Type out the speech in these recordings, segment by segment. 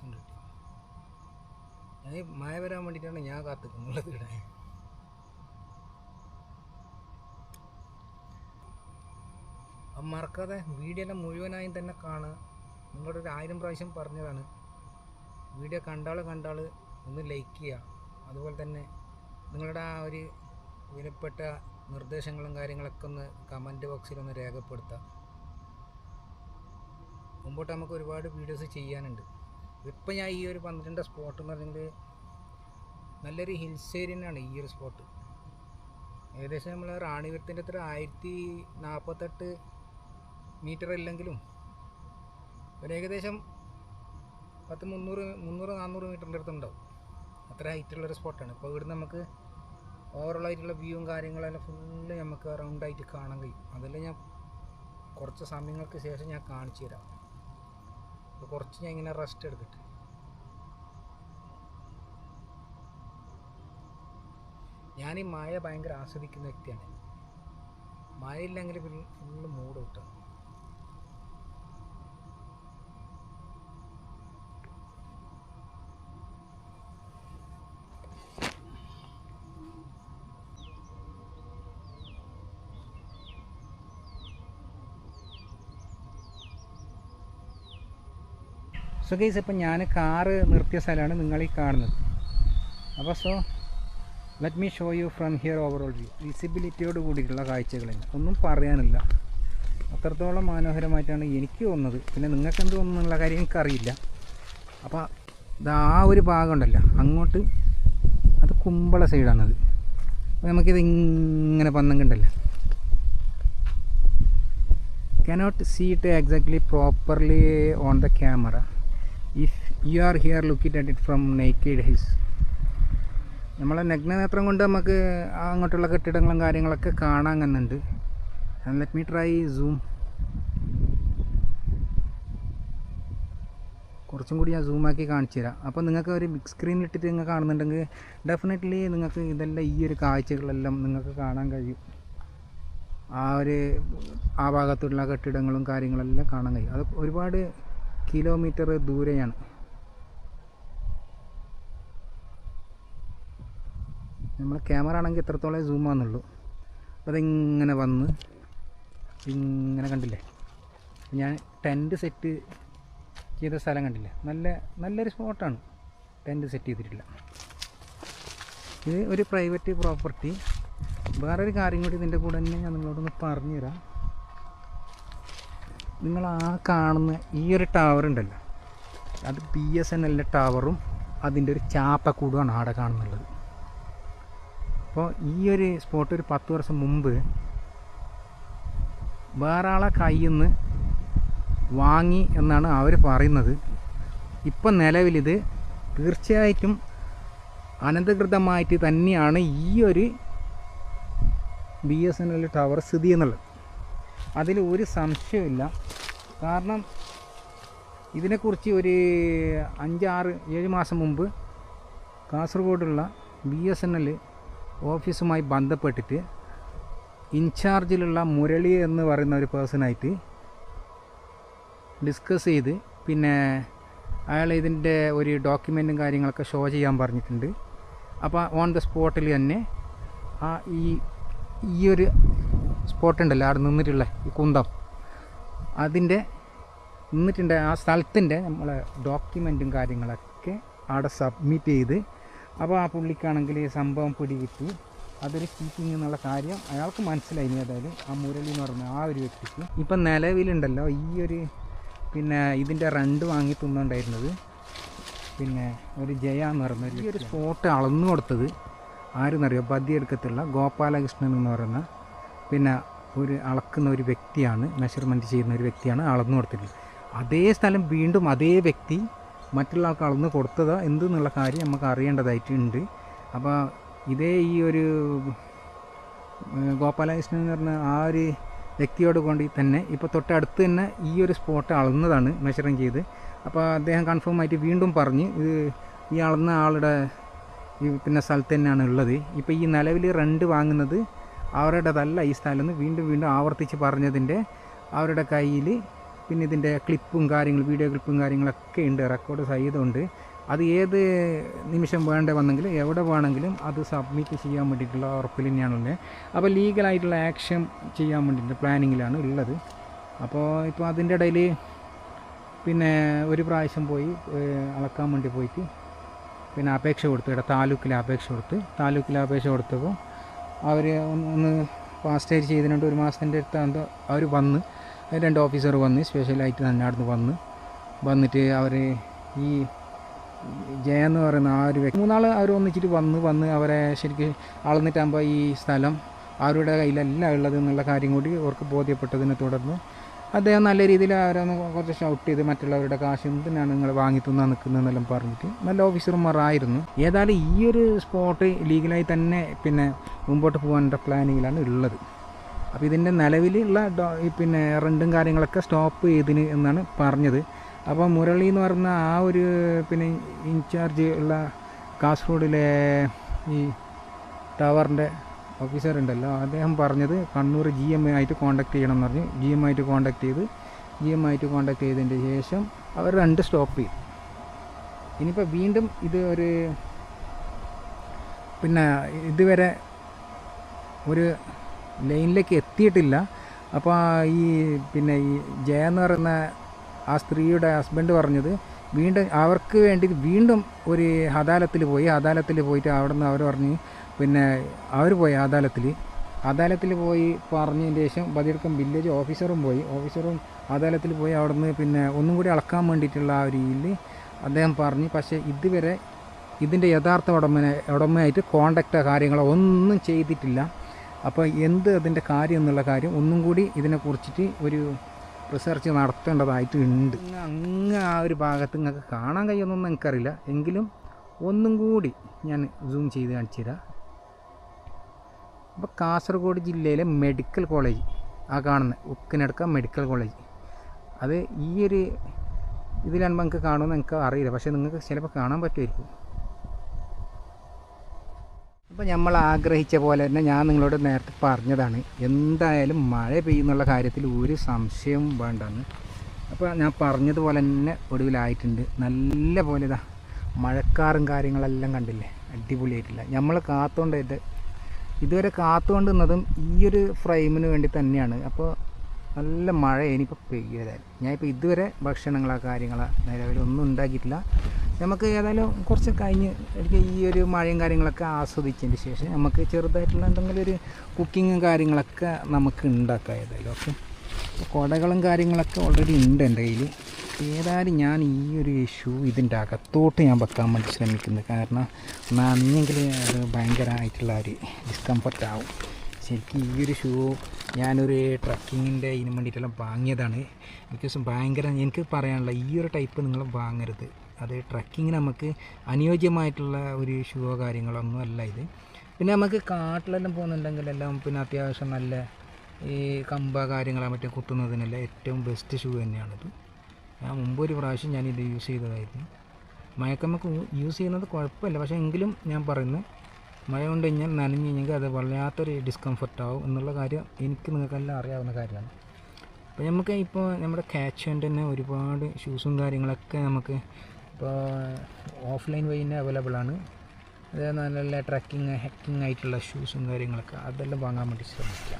ഉണ്ട്. ഞാൻ മഴ വരാൻ വേണ്ടിയിട്ടാണ് ഞാൻ കാത്തുക്കുന്നുള്ളത് ഇവിടെ. അപ്പം മറക്കാതെ വീഡിയോ എല്ലാം മുഴുവനായും തന്നെ കാണുക. നിങ്ങളോട് 1000 പ്രാവശ്യം പറഞ്ഞതാണ്, വീഡിയോ കണ്ടാൾ ഒന്ന് ലൈക്ക് ചെയ്യുക. അതുപോലെ തന്നെ നിങ്ങളുടെ ആ ഒരു വിലപ്പെട്ട നിർദ്ദേശങ്ങളും കാര്യങ്ങളൊക്കെ ഒന്ന് കമൻറ്റ് ബോക്സിലൊന്ന് രേഖപ്പെടുത്തുക. മുമ്പോട്ട് നമുക്ക് ഒരുപാട് വീഡിയോസ് ചെയ്യാനുണ്ട്. ഇപ്പം ഞാൻ ഈ ഒരു 12 സ്പോട്ട് എന്ന് പറഞ്ഞെങ്കിൽ നല്ലൊരു ഹിൽസ് ഏരിയനാണ് ഈ ഒരു സ്പോട്ട്. ഏകദേശം നമ്മൾ റാണിപുരത്തിൻ്റെ അത്ര 1048 മീറ്റർ ഇല്ലെങ്കിലും ഒരു ഏകദേശം 300-400 മീറ്ററിൻ്റെ അടുത്തുണ്ടാവും. അത്ര ഹൈറ്റുള്ളൊരു സ്പോട്ടാണ്. ഇപ്പോൾ ഇവിടുന്ന് നമുക്ക് ഓവറോളായിട്ടുള്ള വ്യൂവും കാര്യങ്ങളെല്ലാം ഫുള്ള് നമുക്ക് റൗണ്ടായിട്ട് കാണാൻ കഴിയും. അതെല്ലാം ഞാൻ കുറച്ച് സമയങ്ങൾക്ക് ശേഷം ഞാൻ കാണിച്ചു തരാം. അപ്പോൾ കുറച്ച് ഞാൻ ഇങ്ങനെ റെസ്റ്റ് എടുക്കട്ടെ. ഞാൻ ഈ മഴ ഭയങ്കര ആസ്വദിക്കുന്ന വ്യക്തിയാണ്. മഴയില്ലെങ്കിൽ ഫുള്ള് മൂഡ് ഔട്ടാണ്. സോ ഗൈസ്, ഇപ്പം ഞാൻ കാറ് നിർത്തിയ സ്ഥലമാണ് നിങ്ങളീ കാണുന്നത്. അപ്പോൾ so let me show you from here overall view. വിസിബിലിറ്റിയോട് കൂടിയിട്ടുള്ള കാഴ്ചകളില്ല, ഒന്നും പറയാനില്ല. അത്രത്തോളം മനോഹരമായിട്ടാണ് എനിക്ക് തോന്നുന്നത്. പിന്നെ നിങ്ങൾക്ക് എന്ത് തോന്നുന്നുള്ള കാര്യം എനിക്കറിയില്ല. അപ്പോൾ ഇത് ആ ഒരു ഭാഗം ഉണ്ടല്ലോ അങ്ങോട്ട്, അത് കുമ്പള സൈഡാണത്. അപ്പോൾ നമുക്കിത് ഇങ്ങനെ പന്നങ്ങുണ്ടല്ലോ, cannot see it exactly properly on the camera if you are here looking at it from naked eyes. നമ്മളെ നഗ്നനേത്രം കൊണ്ട് നമുക്ക് അങ്ങോട്ടുള്ള കെട്ടിടങ്ങളും കാര്യങ്ങളൊക്കെ കാണാൻ കന്നുണ്ട്. Let me try zoom. കുറച്ചും കൂടി ഞാൻ സൂമാക്കി കാണിച്ചു തരാം. അപ്പോൾ നിങ്ങൾക്ക് ഒരു ബിഗ് സ്ക്രീനിൽ ഇട്ടിട്ട് നിങ്ങൾ കാണുന്നുണ്ടെങ്കിൽ ഡെഫിനറ്റ്ലി നിങ്ങൾക്ക് ഇതെല്ലാം ഈ ഒരു കാഴ്ചകളെല്ലാം നിങ്ങൾക്ക് കാണാൻ കഴിയും. ആ ഭാഗത്തുള്ള കെട്ടിടങ്ങളും കാര്യങ്ങളെല്ലാം കാണാൻ കഴിയും. അത് ഒരുപാട് കിലോമീറ്റർ ദൂരെയാണ്. നമ്മൾ ക്യാമറ ആണെങ്കിൽ എത്രത്തോളം സൂം ആണെന്നുള്ളൂ. അപ്പോൾ അതിങ്ങനെ വന്ന് ഇങ്ങനെ കണ്ടില്ലേ, ഞാൻ ടെൻറ്റ് സെറ്റ് ചെയ്ത സ്ഥലം കണ്ടില്ലേ, നല്ലൊരു സ്പോട്ടാണ്. ടെൻറ്റ് സെറ്റ് ചെയ്തിട്ടില്ല. ഇത് ഒരു പ്രൈവറ്റ് പ്രോപ്പർട്ടി. വേറൊരു കാര്യം കൂടി ഇതിൻ്റെ കൂടെ തന്നെ ഞാൻ നിങ്ങളോടൊന്ന് പറഞ്ഞു തരാം. നിങ്ങൾ ആ കാണുന്ന ഈ ഒരു ടവർ ഉണ്ടല്ലോ, അത് BSNL ടവറും അതിൻ്റെ ഒരു ചാപ്പക്കൂടുമാണ് ആടെ കാണുന്നുള്ളത്. അപ്പോൾ ഈ ഒരു സ്പോട്ട് ഒരു 10 വർഷം മുമ്പ് വേറെ ആളെ കയ്യിൽ നിന്ന് വാങ്ങി എന്നാണ് അവർ പറയുന്നത്. ഇപ്പം നിലവിലിത് തീർച്ചയായിട്ടും അനധികൃതമായിട്ട് തന്നെയാണ് ഈ ഒരു BSNL ടവർ സ്ഥിതി എന്നുള്ളത്. അതിൽ ഒരു സംശയമില്ല. കാരണം ഇതിനെക്കുറിച്ച് ഒരു 5-6-7 മാസം മുമ്പ് കാസർഗോഡുള്ള BSNL ഓഫീസുമായി ബന്ധപ്പെട്ടിട്ട് ഇൻചാർജിലുള്ള മുരളി എന്ന് പറയുന്ന ഒരു പേഴ്സണായിട്ട് ഡിസ്കസ് ചെയ്ത്, പിന്നെ അയാൾ ഇതിൻ്റെ ഒരു ഡോക്യുമെൻറ്റും കാര്യങ്ങളൊക്കെ ഷോ ചെയ്യാൻ പറഞ്ഞിട്ടുണ്ട്. അപ്പോൾ ഓൺ ദ സ്പോട്ടിൽ തന്നെ ഈ ഒരു സ്പോട്ടുണ്ടല്ലോ അവിടെ നിന്നിട്ടുള്ള ഈ കുന്തം, അതിൻ്റെ നിന്നിട്ടുണ്ട് ആ സ്ഥലത്തിൻ്റെ നമ്മളെ ഡോക്യുമെൻറ്റും കാര്യങ്ങളൊക്കെ അവിടെ സബ്മിറ്റ് ചെയ്ത്, അപ്പോൾ ആ പുള്ളിക്കാണെങ്കിൽ ഈ സംഭവം പിടികിട്ടി. അതൊരു ചീറ്റിംഗ് എന്നുള്ള കാര്യം അയാൾക്ക് മനസ്സിലായി. ഏതായാലും ആ മുരളി എന്ന് പറഞ്ഞ ആ ഒരു വ്യക്തിക്ക് ഇപ്പം നിലവിലുണ്ടല്ലോ ഈ ഒരു പിന്നെ ഇതിൻ്റെ റണ്ട് വാങ്ങി തിന്നുണ്ടായിരുന്നത് പിന്നെ ഒരു ജയ എന്ന് പറയുന്ന ഈ ഒരു സ്പോട്ട് അളന്നു കൊടുത്തത് ആരെന്നറിയോ, ബദിയെടുക്കത്തുള്ള ഗോപാലകൃഷ്ണൻ എന്ന് പറയുന്ന പിന്നെ ഒരു അളക്കുന്ന ഒരു വ്യക്തിയാണ്, മെഷർമെൻറ്റ് ചെയ്യുന്ന ഒരു വ്യക്തിയാണ് അളന്നു കൊടുത്തത്. അതേ സ്ഥലം വീണ്ടും അതേ വ്യക്തി മറ്റുള്ള ആൾക്ക് അളന്ന് കൊടുത്തതോ എന്തെന്നുള്ള കാര്യം നമുക്ക് അറിയേണ്ടതായിട്ടുണ്ട്. അപ്പോൾ ഇതേ ഈ ഒരു ഗോപാലകൃഷ്ണൻ എന്ന് പറഞ്ഞ ആ ഒരു വ്യക്തിയോട് കൊണ്ട് തന്നെ ഇപ്പോൾ തൊട്ടടുത്ത് തന്നെ ഈ ഒരു സ്പോട്ട് അളന്നതാണ് മെഷറിങ് ചെയ്ത്. അപ്പോൾ അദ്ദേഹം കൺഫേം ആയിട്ട് വീണ്ടും പറഞ്ഞ് ഇത് ഈ അളന്ന ആളുടെ ഈ പിന്നെ സ്ഥലത്ത് തന്നെയാണ് ഉള്ളത്. ഇപ്പോൾ ഈ നിലവിൽ റെൻ്റ് വാങ്ങുന്നത് അവരുടേതല്ല ഈ സ്ഥലം എന്ന് വീണ്ടും ആവർത്തിച്ച് പറഞ്ഞതിൻ്റെ അവരുടെ കയ്യിൽ പിന്നെ ഇതിൻ്റെ ക്ലിപ്പും കാര്യങ്ങളും വീഡിയോ ക്ലിപ്പും കാര്യങ്ങളൊക്കെ ഉണ്ട്, റെക്കോർഡ് സഹിതമുണ്ട്. അത് ഏത് നിമിഷം വേണ്ട വന്നെങ്കിൽ എവിടെ വേണമെങ്കിലും അത് സബ്മിറ്റ് ചെയ്യാൻ വേണ്ടിയിട്ടുള്ള ഉറപ്പിൽ തന്നെയാണുള്ളത്. അപ്പോൾ ലീഗലായിട്ടുള്ള ആക്ഷൻ ചെയ്യാൻ വേണ്ടിയിട്ട് പ്ലാനിങ്ങിലാണ് ഉള്ളത്. അപ്പോൾ ഇപ്പോൾ അതിൻ്റെ ഇടയിൽ പിന്നെ ഒരു പ്രാവശ്യം പോയി അളക്കാൻ വേണ്ടി പോയിട്ട് പിന്നെ അപേക്ഷ കൊടുത്തു, ഇവിടെ താലൂക്കിൽ അപേക്ഷ കൊടുത്തപ്പോൾ അവർ ഒന്ന് ഫാസ്റ്റായിട്ട് ചെയ്തിട്ടുണ്ട്. ഒരു മാസത്തിൻ്റെ അടുത്ത് അവർ വന്ന് 2 ഓഫീസർ വന്ന് സ്പെഷ്യലായിട്ട് തന്നെ അവിടുന്ന് വന്നിട്ട് അവർ ഈ ജയ എന്ന് പറയുന്ന ആ ഒരു വ്യക്തി 3 ആൾ അവർ ഒന്നിച്ചിട്ട് വന്ന് അവരെ ശരിക്കും അളന്നിട്ടാകുമ്പോൾ ഈ സ്ഥലം അവരുടെ കയ്യിലല്ല ഉള്ളത് എന്നുള്ള കാര്യം കൂടി അവർക്ക് ബോധ്യപ്പെട്ടതിനെ തുടർന്ന് അദ്ദേഹം നല്ല രീതിയിൽ അവരൊന്ന് കുറച്ച് ഷൗട്ട് ചെയ്ത് മറ്റുള്ളവരുടെ കാശ് എന്തിനാണ് നിങ്ങൾ വാങ്ങി തിന്നാൻ നിൽക്കുന്നതെന്നെല്ലാം പറഞ്ഞിട്ട് നല്ല ഓഫീസർമാരായിരുന്നു. ഏതായാലും ഈ ഒരു സ്പോട്ട് ലീഗലായി തന്നെ പിന്നെ മുമ്പോട്ട് പോകാനുള്ള പ്ലാനിങ്ങിലാണ് ഉള്ളത്. അപ്പോൾ ഇതിൻ്റെ നിലവിലുള്ള പിന്നെ റെൻറ്റും കാര്യങ്ങളൊക്കെ സ്റ്റോപ്പ് ചെയ്തിന് എന്നാണ് പറഞ്ഞത്. അപ്പോൾ മുരളി എന്ന് പറയുന്ന ആ ഒരു പിന്നെ ഇൻചാർജ് ഉള്ള കാസർഗോഡിലെ ഈ ടവറിൻ്റെ ഓഫീസർ ഉണ്ടല്ലോ, അദ്ദേഹം പറഞ്ഞത് കണ്ണൂർ GM ആയിട്ട് കോൺടാക്ട് ചെയ്യണം എന്ന് പറഞ്ഞു. GM ആയിട്ട് കോൺടാക്ട് ചെയ്തതിൻ്റെ ശേഷം അവർ 2 സ്റ്റോപ്പ് ചെയ്തു. ഇനിയിപ്പോൾ വീണ്ടും ഇത് ഒരു പിന്നെ ഇതുവരെ ഒരു ലൈനിലേക്ക് എത്തിയിട്ടില്ല. അപ്പോൾ ഈ പിന്നെ ഈ ജയ എന്ന് പറയുന്ന ആ സ്ത്രീയുടെ ഹസ്ബൻഡ് പറഞ്ഞത് വീണ്ടും അവർക്ക് വേണ്ടി വീണ്ടും ഒരു അദാലത്തിൽ പോയിട്ട് അവിടെ നിന്ന് അവർ പറഞ്ഞ് പിന്നെ അവർ പോയി അദാലത്തിൽ പോയി പറഞ്ഞതിന് ശേഷം ബദിയടുക്കം വില്ലേജ് ഓഫീസറും അദാലത്തിൽ പോയി അവിടെ നിന്ന് പിന്നെ ഒന്നും കൂടി അളക്കാൻ വേണ്ടിയിട്ടുള്ള ആ ഒരു രീതിയിൽ അദ്ദേഹം പറഞ്ഞ്. പക്ഷേ ഇതുവരെ ഇതിൻ്റെ യഥാർത്ഥ ഉടമയായിട്ട് കോണ്ടാക്റ്റോ കാര്യങ്ങളോ ഒന്നും ചെയ്തിട്ടില്ല. അപ്പോൾ അതിൻ്റെ കാര്യം എന്നുള്ള കാര്യം ഒന്നും കൂടി ഇതിനെക്കുറിച്ചിട്ട് ഒരു റിസർച്ച് നടത്തേണ്ടതായിട്ടുണ്ട്. അങ്ങ് ആ ഒരു ഭാഗത്ത് നിങ്ങൾക്ക് കാണാൻ കഴിയുമെന്നൊന്നും എനിക്കറിയില്ല, എങ്കിലും ഒന്നും കൂടി ഞാൻ സൂം ചെയ്ത് കാണിച്ചു തരാം. അപ്പോൾ കാസർഗോഡ് ജില്ലയിലെ മെഡിക്കൽ കോളേജ് ആ കാണുന്ന ഉക്കിനടുക്ക മെഡിക്കൽ കോളേജ്, അത് ഈ ഒരു ഇതിലാണ് നിങ്ങൾക്ക് കാണുമെന്ന് എനിക്ക് അറിയില്ല, പക്ഷേ നിങ്ങൾക്ക് ചിലപ്പോൾ കാണാൻ പറ്റുമായിരിക്കും. അപ്പോൾ നമ്മൾ ആഗ്രഹിച്ച പോലെ തന്നെ ഞാൻ നിങ്ങളോട് നേരത്തെ പറഞ്ഞതാണ്, എന്തായാലും മഴ പെയ്യുന്നുള്ള കാര്യത്തിൽ ഒരു സംശയവും വേണ്ടെന്ന്. അപ്പോൾ ഞാൻ പറഞ്ഞതുപോലെ തന്നെ ഒടുവിലായിട്ടുണ്ട്. നല്ല പോലെ ഇതാ മഴക്കാറും കാര്യങ്ങളെല്ലാം കണ്ടില്ലേ, അടിപൊളിയായിട്ടില്ല. നമ്മൾ ഇതുവരെ കാത്തുകൊണ്ടിരുന്നതും ഈ ഒരു ഫ്രെയിമിന് വേണ്ടി തന്നെയാണ്. അപ്പോൾ നല്ല മഴ ഇനിയിപ്പോൾ പെയ്യാതായാലും ഞാനിപ്പോൾ ഇതുവരെ ഭക്ഷണങ്ങളോ കാര്യങ്ങളോ നിലവിലൊന്നും ഉണ്ടാക്കിയിട്ടില്ല. നമുക്ക് ഏതായാലും കുറച്ച് കഴിഞ്ഞ് എനിക്ക് ഈ ഒരു മഴയും കാര്യങ്ങളൊക്കെ ആസ്വദിച്ചതിന് ശേഷം നമുക്ക് ചെറുതായിട്ടുള്ള എന്തെങ്കിലും ഒരു കുക്കിങ്ങും കാര്യങ്ങളൊക്കെ നമുക്ക് ഉണ്ടാക്കാം ഏതായാലും. ഓക്കെ, കുടകളും കാര്യങ്ങളൊക്കെ ഓൾറെഡി ഉണ്ട് എൻ്റെ കയ്യിൽ. ഏതായാലും ഞാൻ ഈ ഒരു ഷൂ ഇതിൻ്റെ അകത്തോട്ട് ഞാൻ വെക്കാൻ വേണ്ടി ശ്രമിക്കുന്നത്, കാരണം നന്നെങ്കിൽ അത് ഭയങ്കരമായിട്ടുള്ള ഒരു ഡിസ്കംഫർട്ടാവും. ശരിക്കും ഈ ഒരു ഷൂ ഞാനൊരു ട്രക്കിങ്ങിൻ്റെ ഇതിന് വേണ്ടിയിട്ടെല്ലാം വാങ്ങിയതാണ്. എനിക്ക് പറയാനുള്ള ഈ ഒരു ടൈപ്പ് നിങ്ങൾ വാങ്ങരുത്. അത് ട്രക്കിങ്ങിന് നമുക്ക് അനുയോജ്യമായിട്ടുള്ള ഒരു ഷൂവോ കാര്യങ്ങളോ ഒന്നും അല്ല ഇത്. പിന്നെ നമുക്ക് കാട്ടിലെല്ലാം പോകുന്നുണ്ടെങ്കിലെല്ലാം പിന്നെ അത്യാവശ്യം നല്ല ഈ കമ്പ കാര്യങ്ങളോ മറ്റും കുത്തുന്നതിനെല്ലാം ഏറ്റവും ബെസ്റ്റ് ഷൂ തന്നെയാണിത്. ഞാൻ മുമ്പൊരു പ്രാവശ്യം ഞാനിത് യൂസ് ചെയ്തതായിരുന്നു. മഴക്കമ്മക്ക് യൂസ് ചെയ്യുന്നത് കുഴപ്പമില്ല, പക്ഷേ എങ്കിലും ഞാൻ പറയുന്നത് മഴ കൊണ്ട് കഴിഞ്ഞാൽ നനഞ്ഞു കഴിഞ്ഞെങ്കിൽ അത് വല്ലാത്തൊരു ഡിസ്കംഫർട്ടാവും എന്നുള്ള കാര്യം എനിക്ക് നിങ്ങൾക്കെല്ലാം അറിയാവുന്ന കാര്യമാണ്. അപ്പോൾ നമുക്ക് ഇപ്പോൾ നമ്മുടെ ക്യാച്ച്വൻ്റെ തന്നെ ഒരുപാട് ഷൂസും കാര്യങ്ങളൊക്കെ നമുക്ക് ഇപ്പോൾ ഓഫ്ലൈൻ വഴി തന്നെ അവൈലബിൾ ആണ്. അതായത് നല്ല നല്ല ഹെക്കിങ് ആയിട്ടുള്ള ഷൂസും കാര്യങ്ങളൊക്കെ അതെല്ലാം വാങ്ങാൻ വേണ്ടി ശ്രമിക്കുക.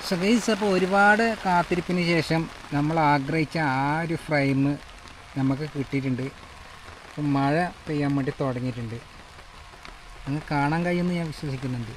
സോ ഗൈസ്, അപ്പോൾ ഒരുപാട് കാത്തിരിപ്പിന് ശേഷം നമ്മൾ ആഗ്രഹിച്ച ആ ഒരു ഫ്രെയിം നമുക്ക് കിട്ടിയിട്ടുണ്ട്. അപ്പോൾ മഴ പെയ്യാൻ വേണ്ടി തുടങ്ങിയിട്ടുണ്ട്. അങ്ങ് കാണാൻ കഴിയുമെന്ന് ഞാൻ വിശ്വസിക്കുന്നുണ്ട്.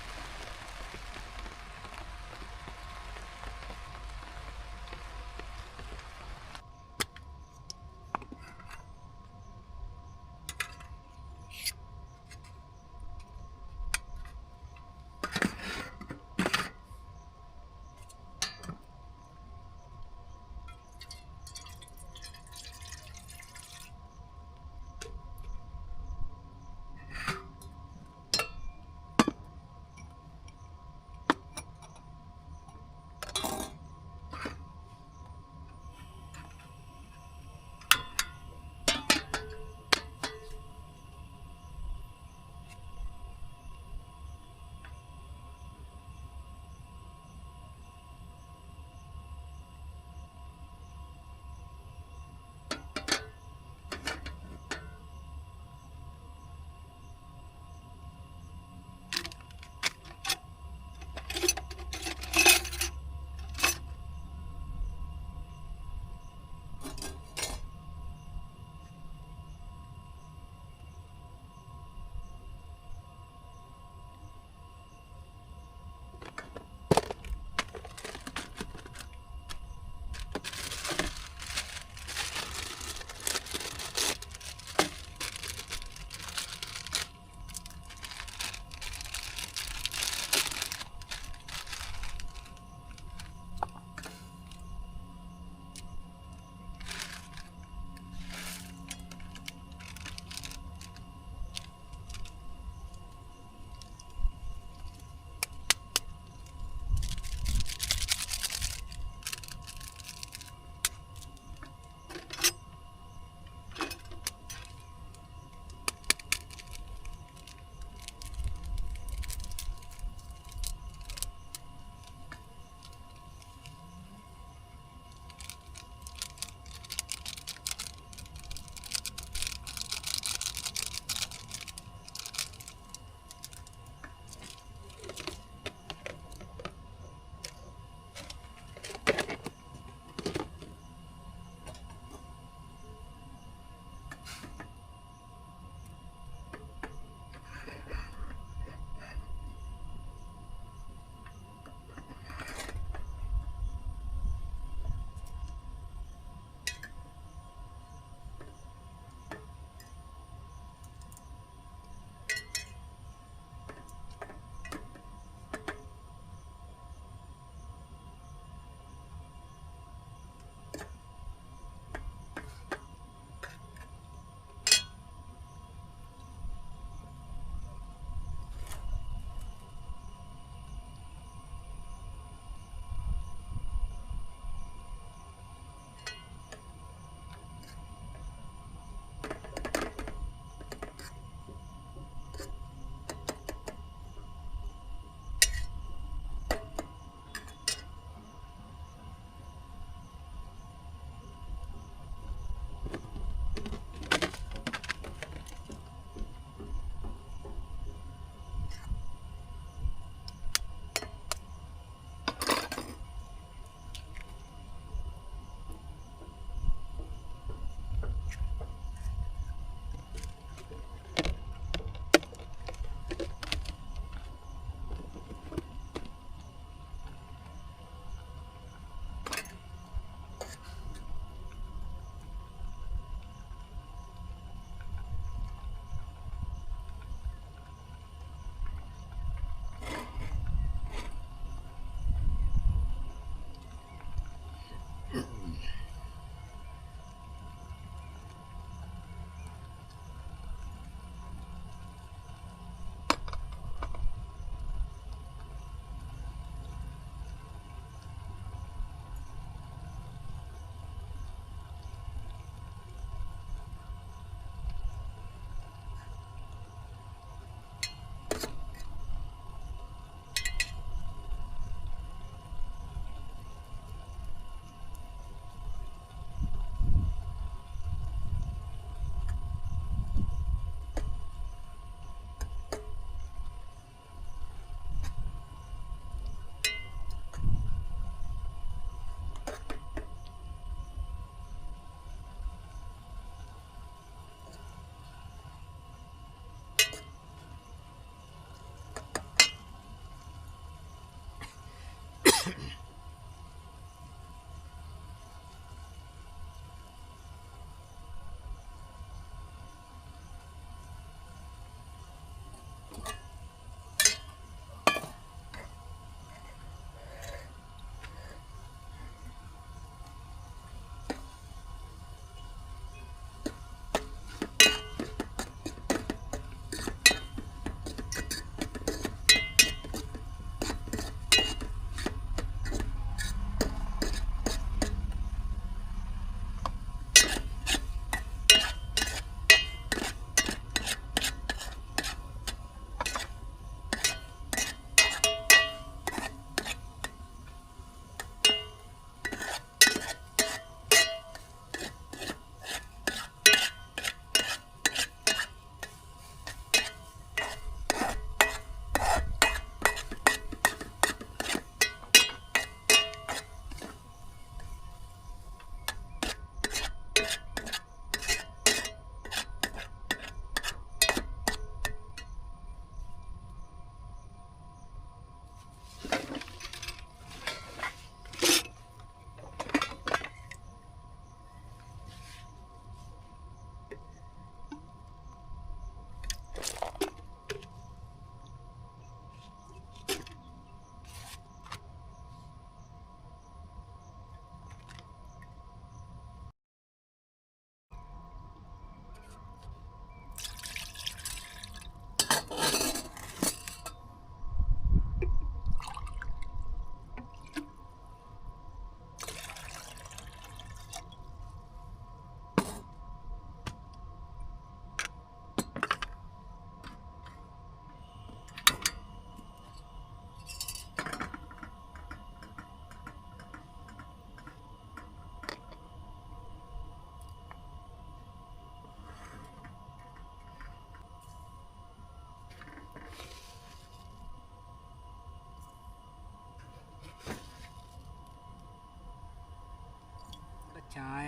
ചായ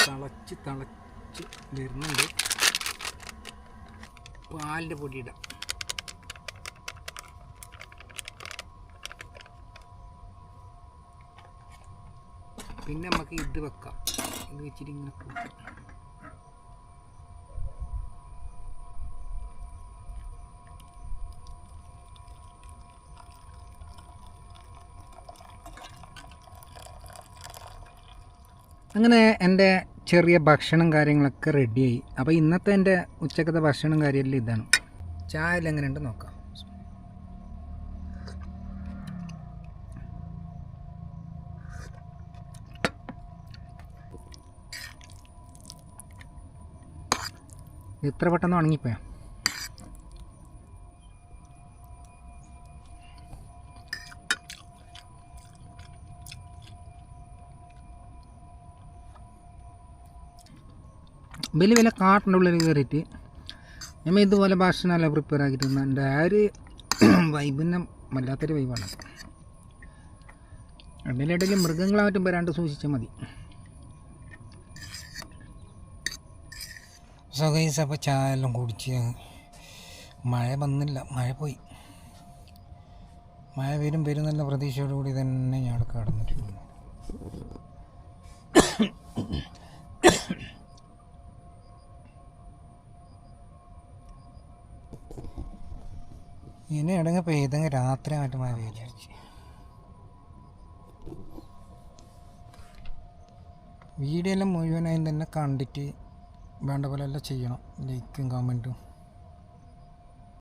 തിളച്ച് വരുന്നുണ്ട്. പാലിൻ്റെ പൊടിയിടാം. പിന്നെ നമുക്ക് ഇത് വെക്കാം. ഇത് വെച്ചിട്ട് ഇങ്ങനെ കൂട്ടാം. അങ്ങനെ എൻ്റെ ചെറിയ ഭക്ഷണം കാര്യങ്ങളൊക്കെ റെഡിയായി. അപ്പോൾ ഇന്നത്തെ എൻ്റെ ഉച്ചക്കത്തെ ഭക്ഷണം കാര്യമെല്ലാം ഇതാണ്. ചായ എങ്ങനെയുണ്ട് നോക്കാം. എത്ര പെട്ടെന്ന് ഉണങ്ങിപ്പോയാ. വലിയ കാട്ടിൻ്റെ ഉള്ളിൽ കയറിയിട്ട് നമ്മൾ ഇതുപോലെ ഭക്ഷണമല്ല പ്രിപ്പയർ ആക്കിയിട്ട് എൻ്റെ ആ ഒരു വൈബിനെ വല്ലാത്തൊരു വൈബാണ്. ഇടയിലിടയിൽ മൃഗങ്ങളെ മറ്റും വരാണ്ട് സൂക്ഷിച്ചാൽ മതി. സോ ഗൈസ്, അപ്പോൾ ചായ എല്ലാം കുടിച്ച് മഴ വന്നില്ല, മഴ പോയി. മഴ വരും നല്ല പ്രതീക്ഷയോടുകൂടി തന്നെ ഞാൻ അവിടെ കടന്നിട്ടുണ്ട്. ഇനി ഇടങ്ങ് പെയ്തെങ്കിൽ രാത്രി ആയിട്ട് മഴ വിചാരിച്ച്. വീഡിയോ എല്ലാം മുഴുവനായും തന്നെ കണ്ടിട്ട് വേണ്ട പോലെ എല്ലാം ചെയ്യണം. ലൈക്കും കമൻറ്റും